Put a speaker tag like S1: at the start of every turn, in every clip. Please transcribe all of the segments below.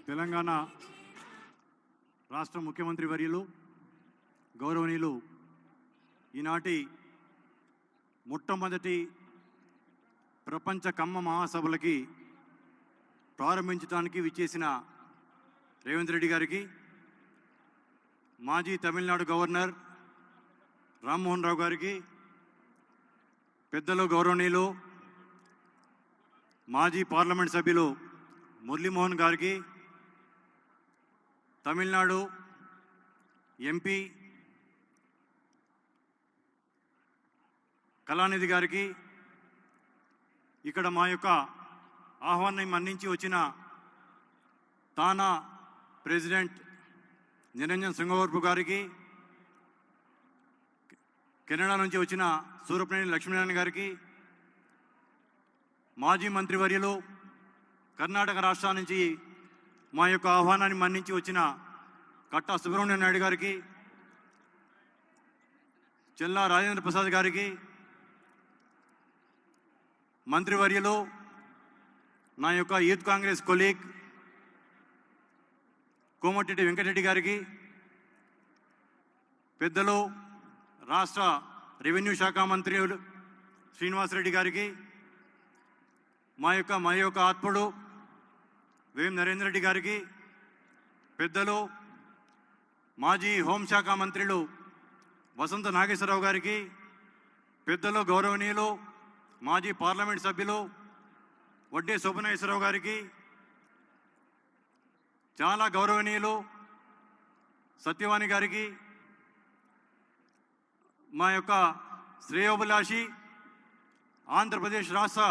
S1: తెలంగాణ రాష్ట్ర ముఖ్యమంత్రి వర్యులు గౌరవనీయులు ఈనాటి మొట్టమొదటి ప్రపంచ కమ్మ మహాసభలకి ప్రారంభించడానికి విచ్చేసిన రేవంత్ రెడ్డి గారికి, మాజీ తమిళనాడు గవర్నర్ రామ్మోహన్ రావు గారికి, పెద్దలు గౌరవనీయులు మాజీ పార్లమెంట్ సభ్యులు మురళీమోహన్ గారికి, తమిళనాడు ఎంపీ కళానిధి గారికి, ఇక్కడ మా యొక్క ఆహ్వానాన్ని మన్నించి వచ్చిన తానా ప్రెసిడెంట్ నిరంజన్ సింగవరపు గారికి, కెనడా నుంచి వచ్చిన సూరపనేని లక్ష్మీనారాయణ గారికి, మాజీ మంత్రివర్యులు కర్ణాటక రాష్ట్రం నుంచి మా యొక్క ఆహ్వానాన్ని మన్నించి వచ్చిన కట్టా సుబ్రహ్మణ్యం నాయుడు గారికి, చెల్లా రాజేంద్ర ప్రసాద్ గారికి, మంత్రివర్యులు నా యొక్క యూత్ కాంగ్రెస్ కొలీగ్ కోమటిరెడ్డి వెంకటరెడ్డి గారికి, పెద్దలు రాష్ట్ర రెవెన్యూ శాఖ మంత్రి శ్రీనివాసరెడ్డి గారికి, మా యొక్క ఆత్ముడు వేం నరేంద్ర రెడ్డి గారికి, పెద్దలు మాజీ హోంశాఖ మంత్రులు వసంత నాగేశ్వరరావు గారికి, పెద్దలు గౌరవనీయులు మాజీ పార్లమెంట్ సభ్యులు వడ్డే శోభనేశ్వరరావు గారికి, చాలా గౌరవనీయులు సత్యవాణి గారికి, మా యొక్క శ్రేయోభిలాషి ఆంధ్రప్రదేశ్ రాష్ట్ర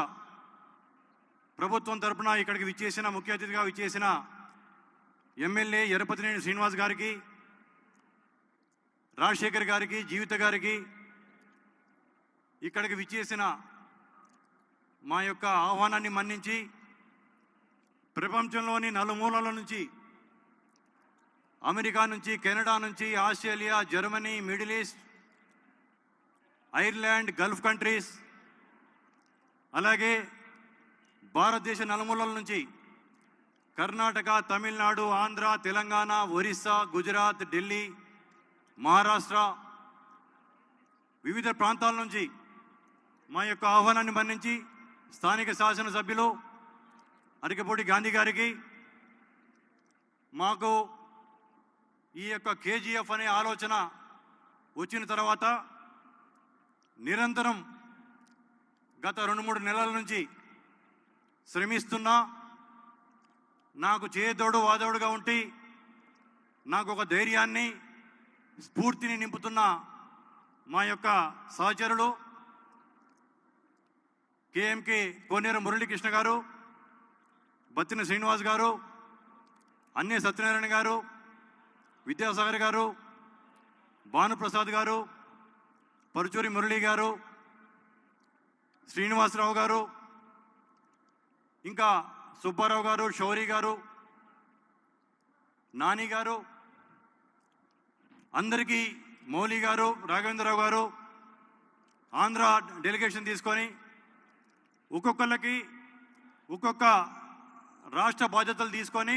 S1: ప్రభుత్వం తరపున ఇక్కడికి విచ్చేసిన ముఖ్య అతిథిగా విచ్చేసిన ఎమ్మెల్యే ఎరపతినేని శ్రీనివాస్ గారికి, రాజశేఖర్ గారికి, జీవిత గారికి, ఇక్కడికి విచ్చేసిన మా యొక్క ఆహ్వానాన్ని మన్నించి ప్రపంచంలోని నలుమూలల నుంచి, అమెరికా నుంచి, కెనడా నుంచి, Australia, Germany, middle east, Ireland, Gulf countries, అలాగే భారతదేశ నలుమూలల నుంచి కర్ణాటక, తమిళనాడు, ఆంధ్ర, తెలంగాణ, ఒరిస్సా, గుజరాత్, ఢిల్లీ, మహారాష్ట్ర వివిధ ప్రాంతాల నుంచి మా యొక్క ఆహ్వానాన్ని మన్నించి స్థానిక శాసనసభ్యులు అరికపూడి గాంధీ గారికి, మాకు ఈ యొక్క కేజీఎఫ్ అనే ఆలోచన వచ్చిన తర్వాత నిరంతరం గత 2-3 నెలల నుంచి శ్రమిస్తున్నా, నాకు చేదోడు వాదోడుగా ఉండి నాకు ఒక ధైర్యాన్ని, స్ఫూర్తిని నింపుతున్న మా యొక్క సహచరులు కేఎంకే కోనేరు మురళీకృష్ణ గారు, బత్తిన శ్రీనివాస్ గారు, అన్నే సత్యనారాయణ గారు, విద్యాసాగర్ గారు, భానుప్రసాద్ గారు, పరుచూరి మురళి గారు, శ్రీనివాసరావు గారు, ఇంకా సుబ్బారావు గారు, శౌరి గారు, నాని గారు, అందరికీ మౌలి గారు, రాఘవేంద్రరావు గారు, ఆంధ్ర డెలిగేషన్ తీసుకొని ఒక్కొక్కళ్ళకి ఒక్కొక్క రాష్ట్ర బాధ్యతలు తీసుకొని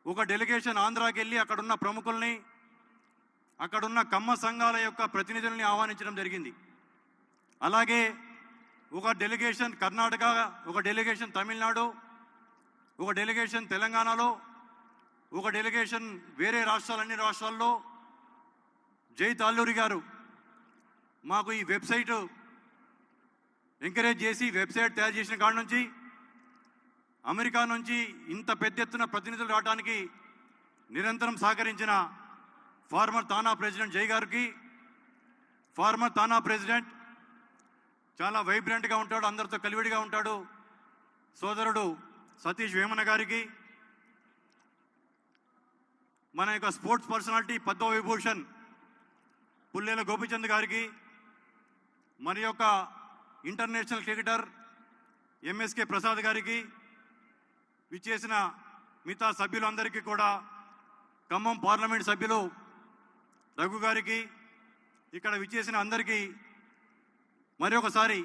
S1: ఒక డెలిగేషన్ ఆంధ్రాకి వెళ్ళి అక్కడున్న ప్రముఖుల్ని, అక్కడున్న కమ్మ సంఘాల యొక్క ప్రతినిధుల్ని ఆహ్వానించడం జరిగింది. అలాగే ఒక డెలిగేషన్ కర్ణాటక, ఒక డెలిగేషన్ తమిళనాడు, ఒక డెలిగేషన్ తెలంగాణలో, ఒక డెలిగేషన్ వేరే అన్ని రాష్ట్రాల్లో. జై తాల్లూరి గారు మాకు ఈ వెబ్సైట్ ఎంకరేజ్ చేసి వెబ్సైట్ తయారు చేసిన కాడ నుంచి అమెరికా నుంచి ఇంత పెద్ద ఎత్తున ప్రతినిధులు రావడానికి నిరంతరం సహకరించిన ఫార్మర్ తానా ప్రెసిడెంట్ జై గారికి, ఫార్మర్ తానా ప్రెసిడెంట్ చాలా వైబ్రెంట్గా ఉంటాడు, అందరితో కలివిడిగా ఉంటాడు, సోదరుడు సతీష్ వేమన గారికి, మన యొక్క స్పోర్ట్స్ పర్సనాలిటీ పద్మవిభూషణ్ పుల్లేల గోపిచంద్ గారికి, మరి యొక్క ఇంటర్నేషనల్ క్రికెటర్ ఎంఎస్కే ప్రసాద్ గారికి, విచ్చేసిన మిగతా సభ్యులందరికీ కూడా ఖమ్మం పార్లమెంట్ సభ్యులు రఘు గారికి, ఇక్కడ విచ్చేసిన అందరికీ మరి ఒకసారి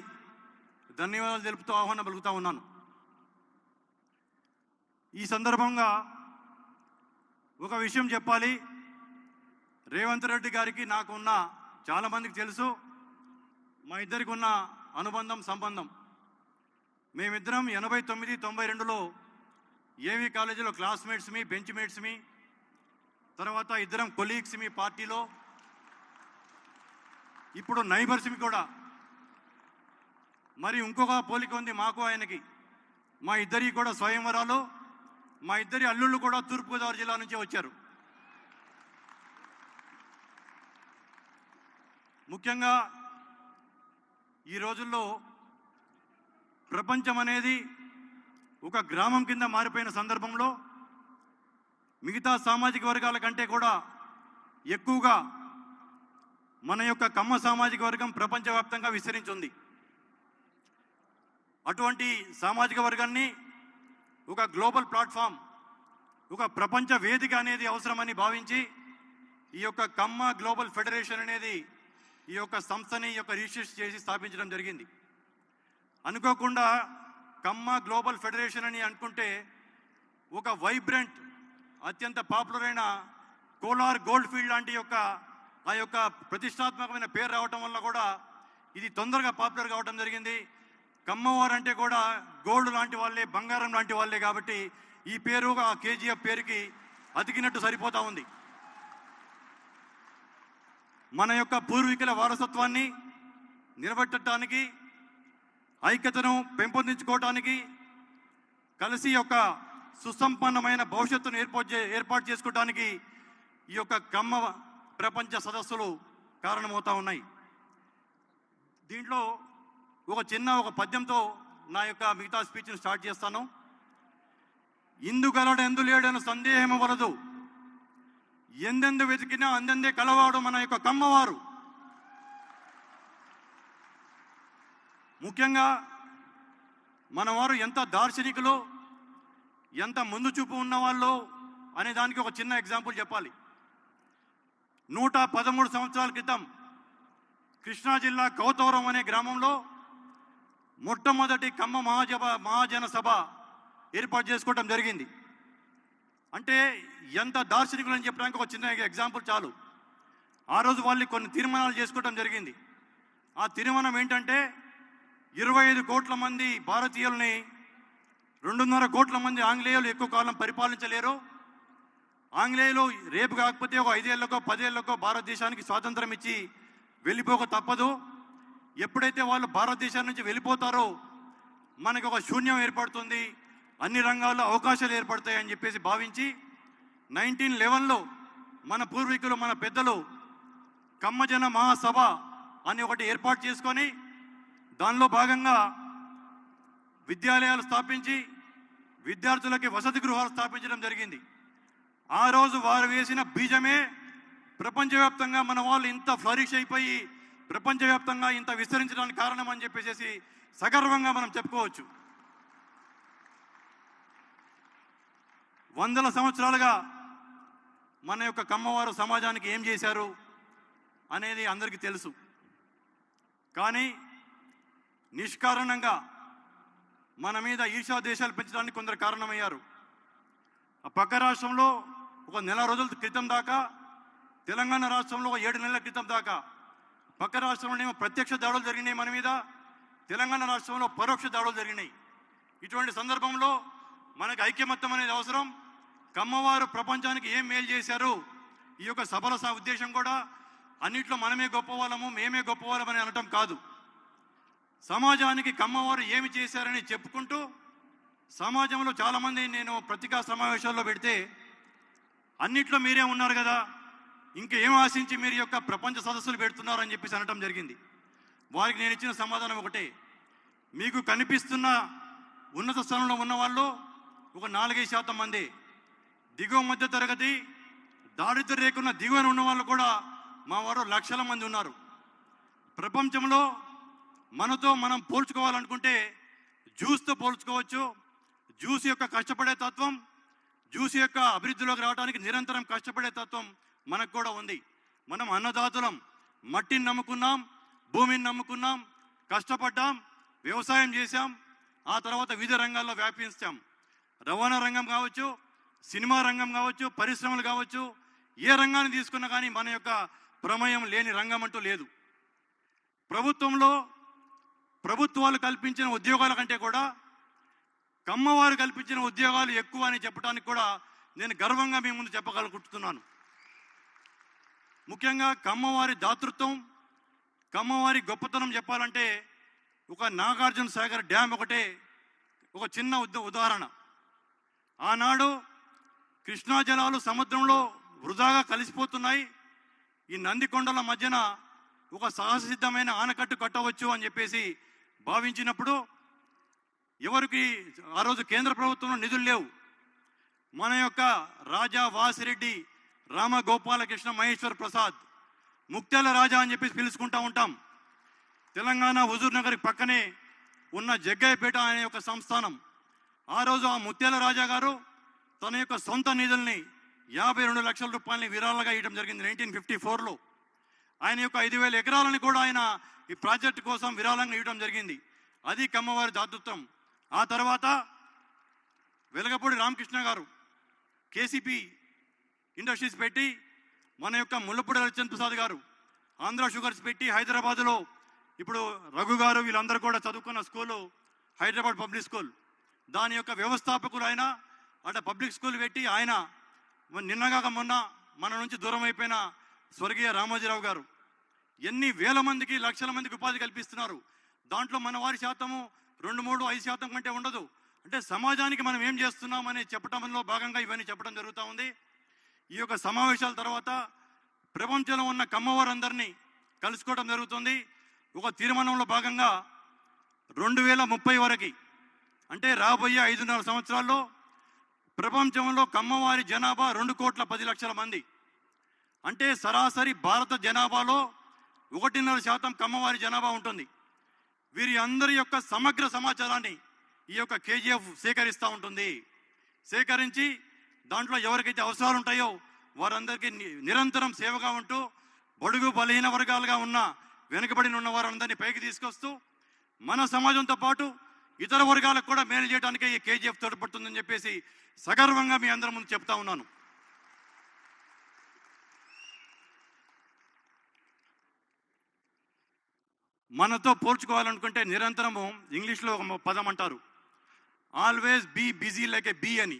S1: ధన్యవాదాలు తెలుపుతూ ఆహ్వానం పలుకుతూ ఉన్నాను. ఈ సందర్భంగా ఒక విషయం చెప్పాలి. రేవంత్ రెడ్డి గారికి నాకు ఉన్న, చాలామందికి తెలుసు, మా ఇద్దరికి ఉన్న అనుబంధం, సంబంధం. మేమిద్దరం 89, 92లో ఏవి కాలేజీలో క్లాస్మేట్స్మి, బెంచ్ మేట్స్మి. తర్వాత ఇద్దరం కొలీగ్స్మి పార్టీలో. ఇప్పుడు నైబర్స్మి కూడా. మరి ఇంకొక పోలిక ఉంది మాకు ఆయనకి. మా ఇద్దరికి కూడా స్వయంవరాలు. మా ఇద్దరి అల్లుళ్ళు కూడా తూర్పుగోదావరి జిల్లా నుంచే వచ్చారు. ముఖ్యంగా ఈ రోజుల్లో ప్రపంచం అనేది ఒక గ్రామం కింద మారిపోయిన సందర్భంలో మిగతా సామాజిక వర్గాల కంటే కూడా ఎక్కువగా మన యొక్క కమ్మ సామాజిక వర్గం ప్రపంచవ్యాప్తంగా విస్తరించింది. అటువంటి సామాజిక వర్గాన్ని ఒక గ్లోబల్ ప్లాట్ఫామ్, ఒక ప్రపంచ వేదిక అనేది అవసరమని భావించి ఈ యొక్క కమ్మ గ్లోబల్ ఫెడరేషన్ అనేది ఈ యొక్క సంస్థని రిజిస్టర్ చేసి స్థాపించడం జరిగింది. అనుకోకుండా కమ్మ గ్లోబల్ ఫెడరేషన్ అని అనుకుంటే ఒక వైబ్రెంట్, అత్యంత పాపులర్ అయిన కోలార్ గోల్డ్ ఫీల్డ్ లాంటి ఆ యొక్క ప్రతిష్టాత్మకమైన పేరు రావటం వల్ల కూడా ఇది తొందరగా పాపులర్ కావడం జరిగింది. కమ్మవారు అంటే కూడా గోల్డ్ లాంటి వాళ్ళే, బంగారం లాంటి వాళ్ళే. కాబట్టి ఈ పేరు ఆ కేజీఎఫ్ పేరుకి అతికినట్టు సరిపోతా ఉంది. మన యొక్క పూర్వీకుల వారసత్వాన్ని నిలబెట్టడానికి, ఐక్యతను పెంపొందించుకోవటానికి, కలిసి యొక్క సుసంపన్నమైన భవిష్యత్తును ఏర్పాటు చేసుకోవడానికి ఈ యొక్క కమ్మ ప్రపంచ సదస్సులు కారణమవుతా ఉన్నాయి. దీంట్లో ఒక పద్యంతో నా యొక్క మిగతా స్పీచ్ను స్టార్ట్ చేస్తాను. ఇందుగలడు ఎందు లేడని సందేహం వలదు, ఎందెందు వెతికినా అందందే కలవాడు మన యొక్క కమ్మవారు. ముఖ్యంగా మన వారు ఎంత దార్శనికులు, ఎంత ముందు చూపు ఉన్నవాళ్ళు అనే దానికి ఒక చిన్న ఎగ్జాంపుల్ చెప్పాలి. 113 సంవత్సరాల క్రితం కృష్ణా జిల్లా కౌతవరం అనే గ్రామంలో మొట్టమొదటి కమ్మ మహాజన సభ ఏర్పాటు చేసుకోవడం జరిగింది. అంటే ఎంత దార్శనికులు అని చెప్పడానికి ఒక చిన్న ఎగ్జాంపుల్ చాలు. ఆ రోజు వాళ్ళు కొన్ని తీర్మానాలు చేసుకోవడం జరిగింది. ఆ తీర్మానం ఏంటంటే 25 కోట్ల మంది భారతీయుల్ని 2.5 కోట్ల మంది ఆంగ్లేయులు ఎక్కువ కాలం పరిపాలించలేరు. ఆంగ్లేయులు రేపు కాకపోతే ఒక 5 ఏళ్లకో 10 ఏళ్లకో భారతదేశానికి స్వాతంత్రం ఇచ్చి వెళ్ళిపోక తప్పదు. ఎప్పుడైతే వాళ్ళు భారతదేశం నుంచి వెళ్ళిపోతారో మనకు ఒక శూన్యం ఏర్పడుతుంది, అన్ని రంగాల్లో అవకాశాలు ఏర్పడతాయని చెప్పేసి భావించి 1911లో మన పూర్వీకులు, మన పెద్దలు కమ్మజన మహాసభ అని ఒకటి ఏర్పాటు చేసుకొని దానిలో భాగంగా విద్యాలయాలు స్థాపించి విద్యార్థులకి వసతి గృహాలు స్థాపించడం జరిగింది. ఆ రోజు వారు వేసిన బీజమే ప్రపంచవ్యాప్తంగా మన వాళ్ళు ఇంత ఫ్లరిష్ అయిపోయి ప్రపంచవ్యాప్తంగా ఇంత విస్తరించడానికి కారణం అని చెప్పేసి సగర్వంగా మనం చెప్పుకోవచ్చు. వందల సంవత్సరాలుగా మన యొక్క కమ్మవారు సమాజానికి ఏం చేశారు అనేది అందరికీ తెలుసు. కానీ నిష్కారణంగా మన మీద ఈర్ష్యా దేశాలు పెంచడానికి కొందరు కారణమయ్యారు. ఆ పక్క రాష్ట్రంలో ఒక నెల రోజుల క్రితం దాకా, తెలంగాణ రాష్ట్రంలో ఒక 7 నెలల క్రితం దాకా పక్క రాష్ట్రంలో ప్రత్యక్ష దాడులు జరిగినాయి మన మీద, తెలంగాణ రాష్ట్రంలో పరోక్ష దాడులు జరిగినాయి. ఇటువంటి సందర్భంలో మనకు ఐక్యమత్యం అనేది అవసరం. కమ్మవారు ప్రపంచానికి ఏం మేలు చేశారు, ఈ యొక్క సభల ఉద్దేశం కూడా అన్నిట్లో మనమే గొప్పవాళ్ళము, మేమే గొప్పవాళ్ళమని అనటం కాదు. సమాజానికి కమ్మవారు ఏమి చేశారని చెప్పుకుంటూ, సమాజంలో చాలామంది నేను పత్రికా సమావేశాల్లో పెడితే అన్నిట్లో మీరే ఉన్నారు కదా, ఇంకేం ఆశించి మీరు యొక్క ప్రపంచ సదస్సులు పెడుతున్నారు అని చెప్పేసి అనటం జరిగింది. వారికి నేను ఇచ్చిన సమాధానం ఒకటే, మీకు కనిపిస్తున్న ఉన్నత స్థానంలో ఉన్న వాళ్ళు ఒక 4-5% మంది, దిగువ మధ్య తరగతి దారిద్ర్య రేకున్న దిగువన ఉన్న వాళ్ళు కూడా మా వారు లక్షల మంది ఉన్నారు. ప్రపంచంలో మనతో మనం పోల్చుకోవాలనుకుంటే జ్యూస్తో పోల్చుకోవచ్చు. జ్యూస్ యొక్క కష్టపడే తత్వం, జ్యూస్ యొక్క అభివృద్ధిలోకి రావడానికి నిరంతరం కష్టపడే తత్వం మనకు కూడా ఉంది. మనం అన్నదాతలం, మట్టిని నమ్ముకున్నాం, భూమిని నమ్ముకున్నాం, కష్టపడ్డాం, వ్యవసాయం చేశాం, ఆ తర్వాత వివిధ రంగాల్లో వ్యాపించాం. రవాణా రంగం కావచ్చు, సినిమా రంగం కావచ్చు, పరిశ్రమలు కావచ్చు, ఏ రంగాన్ని తీసుకున్నా కానీ మన యొక్క ప్రమేయం లేని రంగం అంటూ లేదు. ప్రభుత్వాలు కల్పించిన ఉద్యోగాల కంటే కూడా కమ్మవారు కల్పించిన ఉద్యోగాలు ఎక్కువ అని చెప్పడానికి కూడా నేను గర్వంగా మీ ముందు చెప్పగలుగుతున్నాను. ముఖ్యంగా కమ్మవారి దాతృత్వం, కమ్మవారి గొప్పతనం చెప్పాలంటే ఒక నాగార్జున సాగర్ డ్యామ్ ఒకటే ఒక చిన్న ఉదాహరణ. ఆనాడు కృష్ణా జలాలు సముద్రంలో వృధాగా కలిసిపోతున్నాయి, ఈ నందికొండల మధ్యన ఒక సాహసిద్ధమైన ఆనకట్టు కట్టవచ్చు అని చెప్పేసి భావించినప్పుడు ఎవరికి ఆ రోజు కేంద్ర ప్రభుత్వంలో నిధులు లేవు. మన యొక్క రాజా వాసిరెడ్డి రామగోపాలకృష్ణ మహేశ్వర్ ప్రసాద్, ముక్తేల రాజా అని చెప్పేసి పిలుచుకుంటూ ఉంటాం. తెలంగాణ హుజూర్ నగర్ పక్కనే ఉన్న జగ్గయ్యపేట అనే ఒక సంస్థానం. ఆ రోజు ఆ ముత్యాల రాజా గారు తన యొక్క సొంత నిధుల్ని 52 లక్షల రూపాయలని విరాళంగా ఇవ్వడం జరిగింది 1954లో. ఆయన యొక్క 5,000 ఎకరాలని కూడా ఆయన ఈ ప్రాజెక్టు కోసం విరాళంగా ఇవ్వడం జరిగింది. అది కమ్మవారి దాతృత్వం. ఆ తర్వాత వెలగపూడి రామకృష్ణ గారు కేసీపీ ఇండస్ట్రీస్ పెట్టి, మన యొక్క ముల్లపూడి రవిచంద్ర ప్రసాద్ గారు ఆంధ్ర షుగర్స్ పెట్టి, హైదరాబాదులో ఇప్పుడు రఘు గారు వీళ్ళందరూ కూడా చదువుకున్న స్కూలు హైదరాబాద్ పబ్లిక్ స్కూల్, దాని యొక్క వ్యవస్థాపకులు ఆయన. అట్లా పబ్లిక్ స్కూల్ పెట్టి ఆయన నిన్నగాక మొన్న మన నుంచి దూరం అయిపోయిన స్వర్గీయ రామోజీరావు గారు ఎన్ని వేల మందికి, లక్షల మందికి ఉపాధి కల్పిస్తున్నారు. దాంట్లో మన వారి శాతము 2, 3, 5% కంటే ఉండదు. అంటే సమాజానికి మనం ఏం చేస్తున్నాం అని చెప్పడంలో భాగంగా ఇవన్నీ చెప్పడం జరుగుతూ ఉంది. ఈ యొక్క సమావేశాల తర్వాత ప్రపంచంలో ఉన్న కమ్మవారందరినీ కలుసుకోవడం జరుగుతుంది. ఒక తీర్మానంలో భాగంగా 2030 వరకు, అంటే రాబోయే 5.5 సంవత్సరాల్లో ప్రపంచంలో కమ్మవారి జనాభా 2,10,00,000 మంది. అంటే సరాసరి భారత జనాభాలో 1.5% కమ్మవారి జనాభా ఉంటుంది. వీరి అందరి యొక్క సమగ్ర సమాచారాన్ని ఈ యొక్క కేజీఎఫ్ సేకరిస్తూ ఉంటుంది. సేకరించి దాంట్లో ఎవరికైతే అవసరాలు ఉంటాయో వారందరికీ నిరంతరం సేవగా ఉంటూ, బడుగు బలహీన వర్గాలుగా ఉన్న, వెనుకబడిన ఉన్న వారందరినీ పైకి తీసుకొస్తూ మన సమాజంతో పాటు ఇతర వర్గాలకు కూడా మేలు చేయడానికే ఈ కేజీఎఫ్ తోడ్పడుతుందని చెప్పేసి సగర్వంగా మీ అందరి ముందు చెప్తా ఉన్నాను. మనతో పోల్చుకోవాలనుకుంటే నిరంతరము ఇంగ్లీష్లో ఒక పదం అంటారు, always be busy like a bee అని.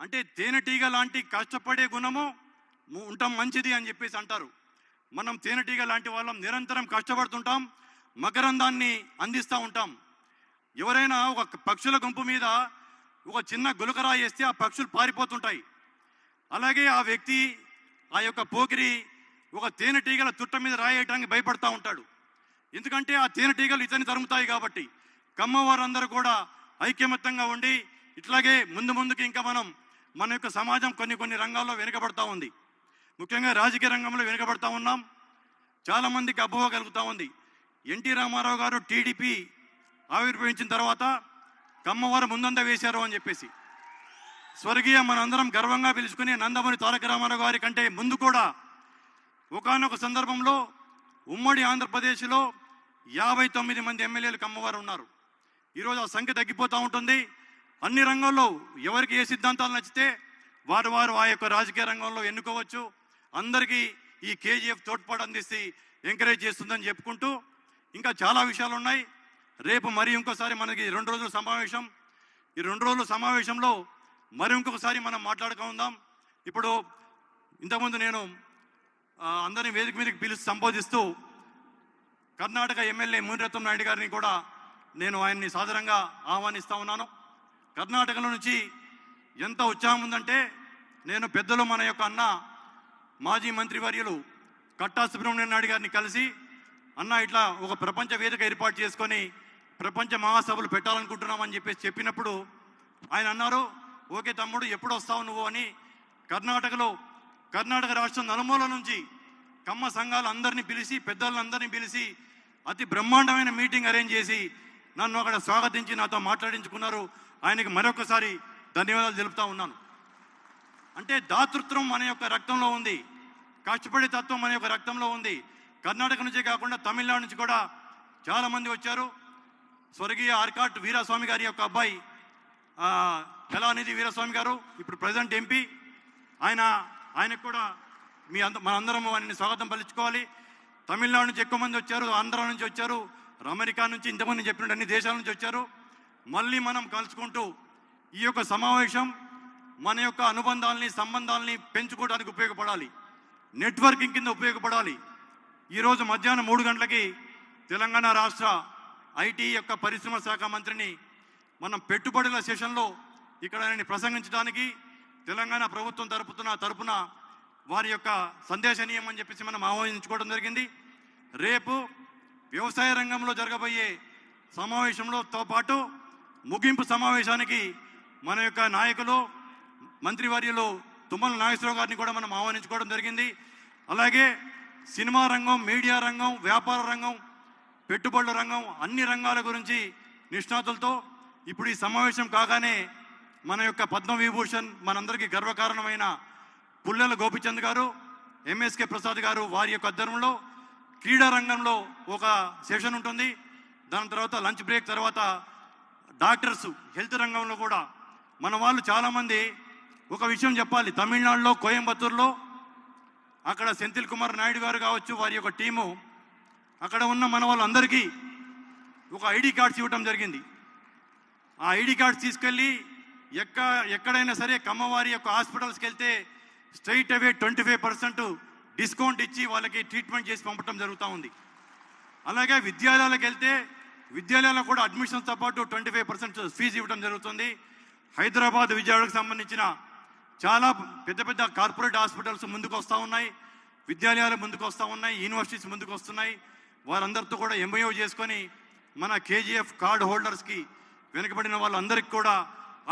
S1: అంటే తేనెటీగ లాంటి కష్టపడే గుణము ఉండటం మంచిది అని చెప్పేసి అంటారు. మనం తేనెటీగ లాంటి వాళ్ళం, నిరంతరం కష్టపడుతుంటాం, మకరందాన్ని అందిస్తూ ఉంటాం. ఎవరైనా ఒక పక్షుల గుంపు మీద ఒక చిన్న గులకరా వేస్తే ఆ పక్షులు పారిపోతుంటాయి. అలాగే ఆ వ్యక్తి, ఆ యొక్క పోకిరి ఒక తేనెటీగల తుట్ట మీద రాయడానికి భయపడతా ఉంటాడు. ఎందుకంటే ఆ తేనెటీగలు ఇతన్ని తరుముతాయి కాబట్టి. కమ్మవారందరూ కూడా ఐక్యమత్యంగా ఉండి ఇట్లాగే ముందుకి ఇంకా మన యొక్క సమాజం కొన్ని రంగాల్లో వెనుకబడతా ఉంది. ముఖ్యంగా రాజకీయ రంగంలో వెనుకబడతా ఉన్నాం. చాలామందికి అపోహ కలుగుతూ ఉంది. ఎన్టీ రామారావు గారు టీడీపీ ఆవిర్భవించిన తర్వాత కమ్మవారు ముందంద వేశారు అని చెప్పేసి స్వర్గీయ మనందరం గర్వంగా పిలుచుకుని నందమూరి తారక రామారావు గారి కంటే ముందు కూడా ఒకానొక సందర్భంలో ఉమ్మడి ఆంధ్రప్రదేశ్లో 59 మంది ఎమ్మెల్యేలు కమ్మవారు ఉన్నారు. ఈరోజు ఆ సంఖ్య తగ్గిపోతూ ఉంటుంది. అన్ని రంగాల్లో ఎవరికి ఏ సిద్ధాంతాలు నచ్చితే వారు ఆ యొక్క రాజకీయ రంగంలో ఎన్నుకోవచ్చు. అందరికీ ఈ కేజీఎఫ్ తోడ్పాటు అందిస్తే ఎంకరేజ్ చేస్తుందని చెప్పుకుంటూ ఇంకా చాలా విషయాలు ఉన్నాయి. రేపు మరి ఇంకోసారి మనకి 2 రోజుల సమావేశం. ఈ 2 రోజుల సమావేశంలో మరి ఇంకొకసారి మనం మాట్లాడుకుందాం. ఇప్పుడు ఇంతకుముందు నేను అందరినీ వేదిక మీదకి పిలిచి సంబోధిస్తూ కర్ణాటక ఎమ్మెల్యే మునిరత్నం నాయుడు గారిని కూడా నేను ఆయన్ని సాదరంగా ఆహ్వానిస్తూ ఉన్నాను. కర్ణాటకలో నుంచి ఎంత ఉత్సాహం ఉందంటే, నేను పెద్దలు మన యొక్క అన్న మాజీ మంత్రివర్యులు కట్టా సుబ్రహ్మణ్యం నాయుడు గారిని కలిసి, అన్న ఇట్లా ఒక ప్రపంచ వేదిక ఏర్పాటు చేసుకొని ప్రపంచ మహాసభలు పెట్టాలనుకుంటున్నామని చెప్పేసి చెప్పినప్పుడు ఆయన అన్నారు, ఓకే తమ్ముడు ఎప్పుడు వస్తావు నువ్వు అని. కర్ణాటక రాష్ట్రం నలుమూల నుంచి కమ్మ సంఘాలు అందరినీ పిలిచి, పెద్దలందరినీ పిలిచి అతి బ్రహ్మాండమైన మీటింగ్ అరేంజ్ చేసి నన్ను అక్కడ స్వాగతించి నాతో మాట్లాడించుకున్నారు. ఆయనకి మరొకసారి ధన్యవాదాలు తెలుపుతా ఉన్నాను. అంటే దాతృత్వం మన యొక్క రక్తంలో ఉంది, కష్టపడే తత్వం మన యొక్క రక్తంలో ఉంది. కర్ణాటక నుంచే కాకుండా తమిళనాడు నుంచి కూడా చాలామంది వచ్చారు. స్వర్గీయ ఆర్కాట్ వీరాస్వామి గారి యొక్క అబ్బాయి కళానిధి వీరాస్వామి గారు ఇప్పుడు ప్రజెంట్ ఎంపీ, ఆయనకు కూడా మనందరం ఆయనని స్వాగతం పలుచుకోవాలి. తమిళనాడు నుంచి ఎక్కువ మంది వచ్చారు, ఆంధ్ర నుంచి వచ్చారు, అమెరికా నుంచి, ఇంతకుముందు చెప్పినట్టు అన్ని దేశాల నుంచి వచ్చారు. మళ్ళీ మనం కలుసుకుంటూ ఈ యొక్క సమావేశం మన యొక్క అనుబంధాలని, సంబంధాలని పెంచుకోవడానికి ఉపయోగపడాలి, నెట్వర్కింగ్ కింద ఉపయోగపడాలి. ఈరోజు మధ్యాహ్నం 3 గంటలకి తెలంగాణ రాష్ట్ర ఐటీ యొక్క పరిశ్రమ శాఖ మంత్రిని మనం పెట్టుబడుల సెషన్లో ఇక్కడ ఆయన ప్రసంగించడానికి తెలంగాణ ప్రభుత్వం తరపున వారి యొక్క సందేశనీయం అని చెప్పేసి మనం ఆహ్వానించుకోవడం జరిగింది. రేపు వ్యవసాయ రంగంలో జరగబోయే సమావేశంలోతో పాటు ముగింపు సమావేశానికి మన యొక్క నాయకులు మంత్రివర్యులు తుమ్మల నాగేశ్వరరావు గారిని కూడా మనం ఆహ్వానించుకోవడం జరిగింది. అలాగే సినిమా రంగం, మీడియా రంగం, వ్యాపార రంగం, పెట్టుబడుల రంగం, అన్ని రంగాల గురించి నిష్ణాతులతో ఇప్పుడు ఈ సమావేశం కాగానే మన యొక్క పద్మవిభూషణ్ మనందరికీ గర్వకారణమైన పుల్లెల గోపిచంద్ గారు, ఎంఎస్కే ప్రసాద్ గారు వారి యొక్క ఆధ్వర్యంలో క్రీడా రంగంలో ఒక సెషన్ ఉంటుంది. దాని తర్వాత లంచ్ బ్రేక్ తర్వాత డాక్టర్స్, హెల్త్ రంగంలో కూడా మన వాళ్ళు చాలామంది ఒక విషయం చెప్పాలి. తమిళనాడులో కోయంబత్తూరులో అక్కడ సెంథిల్ కుమార్ నాయుడు గారు కావచ్చు, వారి యొక్క టీము అక్కడ ఉన్న మన వాళ్ళందరికీ ఒక ఐడి కార్డ్స్ ఇవ్వటం జరిగింది. ఆ ఐడి కార్డ్స్ తీసుకెళ్ళి ఎక్కడైనా సరే కమ్మవారి యొక్క హాస్పిటల్స్కి వెళ్తే స్ట్రైట్ అవే 25% డిస్కౌంట్ ఇచ్చి వాళ్ళకి ట్రీట్మెంట్ చేసి పంపడం జరుగుతూ ఉంది. అలాగే విద్యాలయాలకు వెళ్తే విద్యాలయాలకు కూడా అడ్మిషన్స్తో పాటు 25% ఫీజు ఇవ్వడం జరుగుతుంది. హైదరాబాద్, విజయవాడకు సంబంధించిన చాలా పెద్ద పెద్ద కార్పొరేట్ హాస్పిటల్స్ ముందుకు వస్తూ ఉన్నాయి, విద్యాలయాలు ముందుకు వస్తూ ఉన్నాయి, యూనివర్సిటీస్ ముందుకు వస్తున్నాయి. వారందరితో కూడా ఎంఓయూ చేసుకొని మన కేజీఎఫ్ కార్డ్ హోల్డర్స్కి, వెనుకబడిన వాళ్ళందరికీ కూడా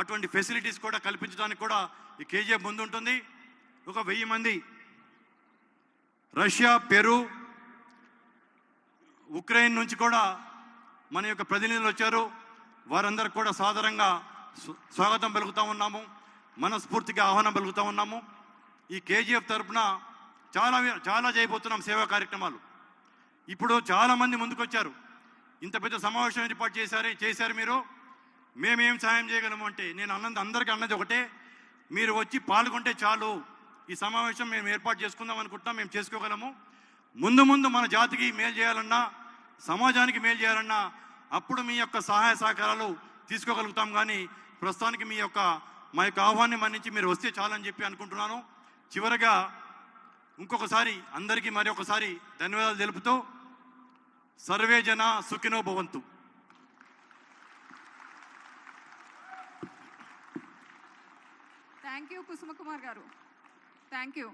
S1: అటువంటి ఫెసిలిటీస్ కూడా కల్పించడానికి కూడా ఈ కేజీఎఫ్ ముందు ఉంటుంది. ఒక 1000 మంది రష్యా, పెరు, ఉక్రెయిన్ నుంచి కూడా మన యొక్క ప్రతినిధులు వచ్చారు. వారందరికి కూడా సాదరంగా స్వాగతం పలుకుతూ ఉన్నాము, మనస్ఫూర్తిగా ఆహ్వానం పలుకుతూ ఉన్నాము. ఈ కేజీఎఫ్ తరఫున చాలా చేయబోతున్నాం సేవా కార్యక్రమాలు. ఇప్పుడు చాలామంది ముందుకొచ్చారు. ఇంత పెద్ద సమావేశం ఏర్పాటు చేశారు మీరు, మేమేం సాయం చేయగలము అంటే నేను అందరికీ అన్నది ఒకటే, మీరు వచ్చి పాల్గొంటే చాలు. ఈ సమావేశం మేము ఏర్పాటు చేసుకుందాం అనుకుంటున్నాం, మేము చేసుకోగలము. ముందు మన జాతికి మేలు చేయాలన్నా, సమాజానికి మేలు చేయాలన్నా అప్పుడు మీ యొక్క సహాయ సహకారాలు తీసుకోగలుగుతాం. కానీ ప్రస్తుతానికి మా యొక్క ఆహ్వానం మన్నించి మీరు వస్తే చాలని చెప్పి అనుకుంటున్నాను. చివరగా ఇంకొకసారి అందరికీ మరొకసారి ధన్యవాదాలు తెలుపుతూ సర్వే జన సుఖినో భవంతు.
S2: థ్యాంక్ యూ కుసుమ కుమార్ గారు, థ్యాంక్ యూ.